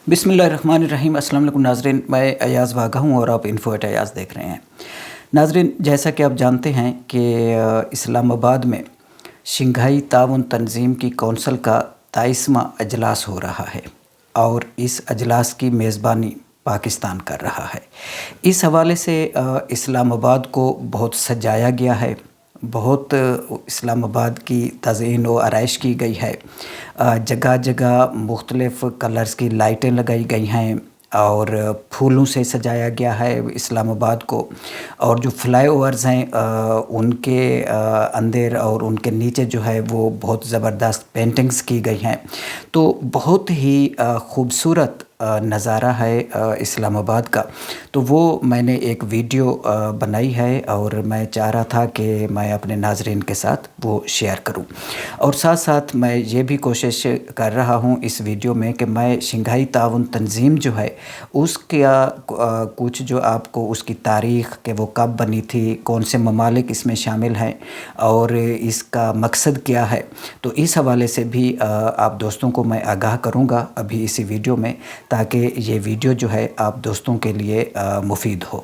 बिस्मिल्लाहिर्रहमानिर्रहीम। अस्सलाम वालेकुम नाज़रीन, मैं अयाज़ वागा हूँ और आप इन्फो एट अयाज़ देख रहे हैं। नाज़रीन, जैसा कि आप जानते हैं कि इस्लामाबाद में शंघाई ताउन तंज़ीम की कौंसल का 23वां अजलास हो रहा है और इस अजलास की मेज़बानी पाकिस्तान कर रहा है। इस हवाले से इस्लामाबाद को बहुत सजाया गया है, बहुत इस्लामाबाद की तज़ीन व आराइश की गई है। जगह जगह मुख्तलिफ़ कलर्स की लाइटें लगाई गई हैं और फूलों से सजाया गया है इस्लामाबाद को। और जो फ्लाई ओवर्स हैं उनके अंदर और उनके नीचे जो है वो बहुत ज़बरदस्त पेंटिंग्स की गई हैं। तो बहुत ही ख़ूबसूरत नज़ारा है इस्लामाबाद का। तो वो मैंने एक वीडियो बनाई है और मैं चाह रहा था कि मैं अपने नाज़रीन के साथ वो शेयर करूं। और साथ साथ मैं ये भी कोशिश कर रहा हूं इस वीडियो में कि मैं शंघाई ताउन तंज़ीम जो है उसका कुछ जो आपको उसकी तारीख़ कि वो कब बनी थी, कौन से ममालिक इसमें शामिल हैं और इसका मकसद क्या है, तो इस हवाले से भी आप दोस्तों को मैं आगाह करूँगा अभी इसी वीडियो में, ताकि ये वीडियो जो है आप दोस्तों के लिए मुफीद हो।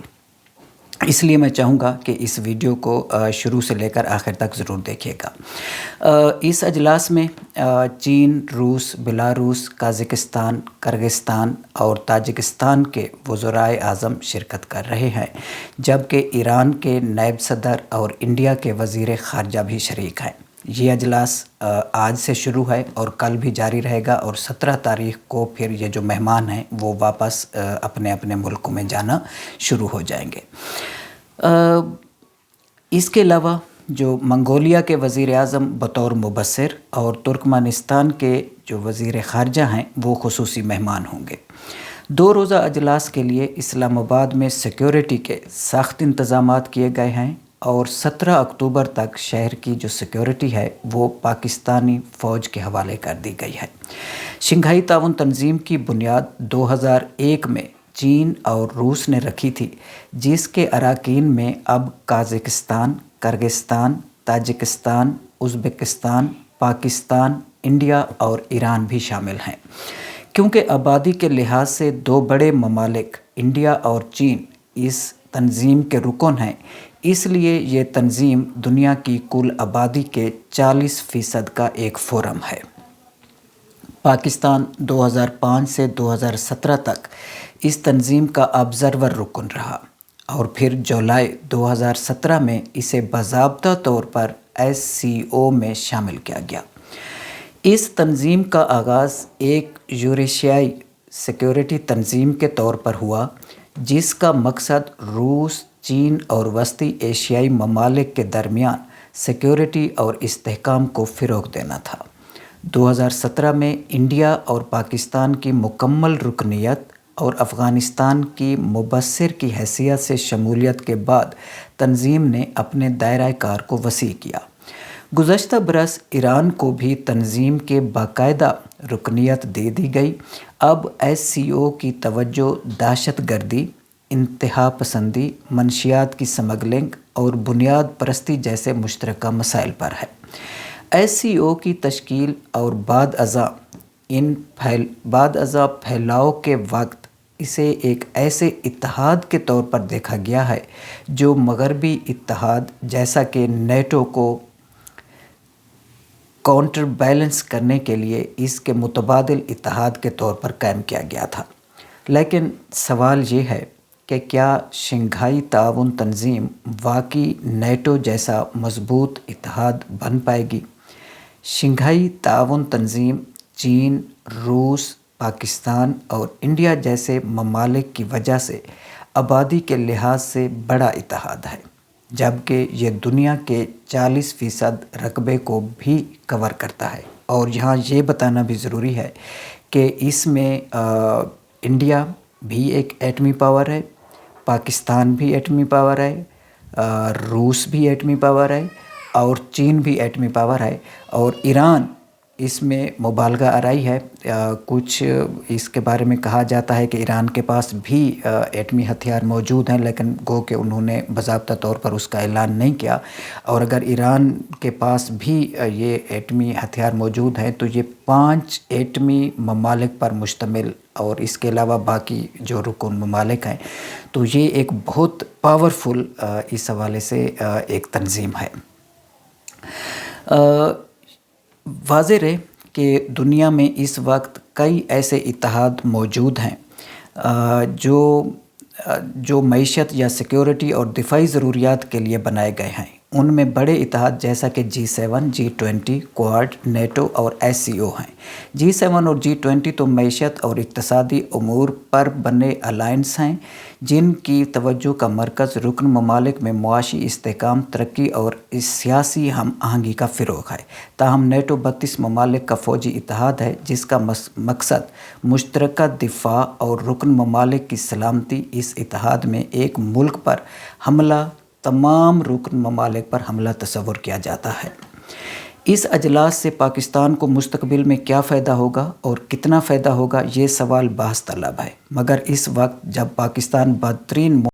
इसलिए मैं चाहूँगा कि इस वीडियो को शुरू से लेकर आखिर तक ज़रूर देखिएगा। इस अजलास में चीन, रूस, बेलारूस, काज़ाकिस्तान, किर्गिस्तान और ताजिकिस्तान के वज़राए आज़म शिरकत कर रहे हैं, जबकि ईरान के नायब सदर और इंडिया के वज़ीर ख़ारजा भी शरीक हैं। ये अजलास आज से शुरू है और कल भी जारी रहेगा और 17 तारीख़ को फिर ये जो मेहमान हैं वो वापस अपने अपने मुल्कों में जाना शुरू हो जाएंगे। इसके अलावा जो मंगोलिया के वज़ीर आज़म बतौर मुबस्सिर और तुर्कमानिस्तान के जो वज़ीर ख़ारजा हैं वो ख़ुसूसी मेहमान होंगे। 2 रोज़ा अजलास के लिए इस्लामाबाद में सिक्योरिटी के सख्त इंतज़ामात किए गए हैं और 17 अक्टूबर तक शहर की जो सिक्योरिटी है वो पाकिस्तानी फ़ौज के हवाले कर दी गई है। शंघाई ताउन तंज़ीम की बुनियाद 2001 में चीन और रूस ने रखी थी, जिसके अरकान में अब Kazakhstan, Kyrgyzstan, Tajikistan, Uzbekistan, Pakistan, India और ईरान भी शामिल हैं। क्योंकि आबादी के लिहाज से 2 बड़े ममालिक इंडिया और चीन इस तंज़ीम के रुकन हैं, इसलिए ये तंज़ीम दुनिया की कुल आबादी के 40% का एक फोरम है। पाकिस्तान 2005 से 2017 तक इस तंज़ीम का ऑब्ज़र्वर रुकन रहा और फिर जुलाई 2017 में इसे बाज़ाब्ता तौर पर SCO में शामिल किया गया। इस तंज़ीम का आगाज़ एक यूरेशियाई सिक्योरिटी तंज़ीम के तौर पर हुआ, जिसका मकसद रूस, चीन और वस्ती एशियाई ममालिक के दरमियान सिक्योरिटी और इस्तेहकाम को फ़रोग़ देना था। 2017 में इंडिया और पाकिस्तान की मुकम्मल रुकनीत और अफ़ग़ानिस्तान की मुबस्सिर की हैसियत से शमूलियत के बाद तंज़ीम ने अपने दायरा कार को वसी किया। गुज़श्ता बरस ईरान को भी तंज़ीम के बाकायदा रुकनीत दे दी गई। अब SCO की तवज्जो दहशतगर्दी, इंतहा पसंदी, मनशियात की स्मगलिंग और बुनियाद परस्ती जैसे मुश्तरका मसाइल पर है। SCO की तश्कील और बाद अज़ा फैलाव के वक्त इसे एक ऐसे इत्तेहाद के तौर पर देखा गया है जो मगरबी इत्तेहाद जैसा कि नेटो को काउंटर बैलेंस करने के लिए इसके मुतबादिल इत्तेहाद के तौर पर कायम किया गया था। लेकिन सवाल ये है कि क्या शंघाई ताउन तंज़ीम वाकई नेटो जैसा मजबूत इत्तेहाद बन पाएगी? शंघाई ताउन तंज़ीम चीन, रूस, पाकिस्तान और इंडिया जैसे ममालिक की वजह से आबादी के लिहाज से बड़ा इत्तेहाद है, जबकि ये दुनिया के 40% रकबे को भी कवर करता है। और यहाँ ये बताना भी ज़रूरी है कि इसमें इंडिया भी एक एटमी पावर है, पाकिस्तान भी एटमी पावर है, रूस भी एटमी पावर है और चीन भी एटमी पावर है और ईरान اس میں مبالغہ آرائی ہے۔ کچھ اس کے بارے میں کہا جاتا ہے کہ ایران کے پاس بھی ایٹمی ہتھیار موجود ہیں، لیکن گو کہ انہوں نے باضابطہ طور پر اس کا اعلان نہیں کیا، اور اگر ایران کے پاس بھی یہ ایٹمی ہتھیار موجود ہیں تو یہ 5 ایٹمی ممالک پر مشتمل، اور اس کے علاوہ باقی جو رکن ممالک ہیں، تو یہ ایک بہت پاورفل اس حوالے سے ایک تنظیم ہے۔ واضح رہے کہ دنیا میں اس وقت کئی ایسے اتحاد موجود ہیں جو معیشت یا سیکیورٹی اور دفاعی ضروریات کے لیے بنائے گئے ہیں۔ ان میں بڑے اتحاد جیسا کہ G7، G20، کوآڈ، نیٹو اور SCO ہیں۔ G7 اور G20 تو معیشت اور اقتصادی امور پر بنے الائنس ہیں جن کی توجہ کا مرکز رکن ممالک میں معاشی استحکام، ترقی اور سیاسی ہم آہنگی کا فروغ ہے۔ تاہم نیٹو 32 ممالک کا فوجی اتحاد ہے جس کا مقصد مشترکہ دفاع اور رکن ممالک کی سلامتی۔ اس اتحاد میں ایک ملک پر حملہ تمام رکن ممالک پر حملہ تصور کیا جاتا ہے۔ اس اجلاس سے پاکستان کو مستقبل میں کیا فائدہ ہوگا اور کتنا فائدہ ہوگا، یہ سوال بحث طلب ہے، مگر اس وقت جب پاکستان بدترین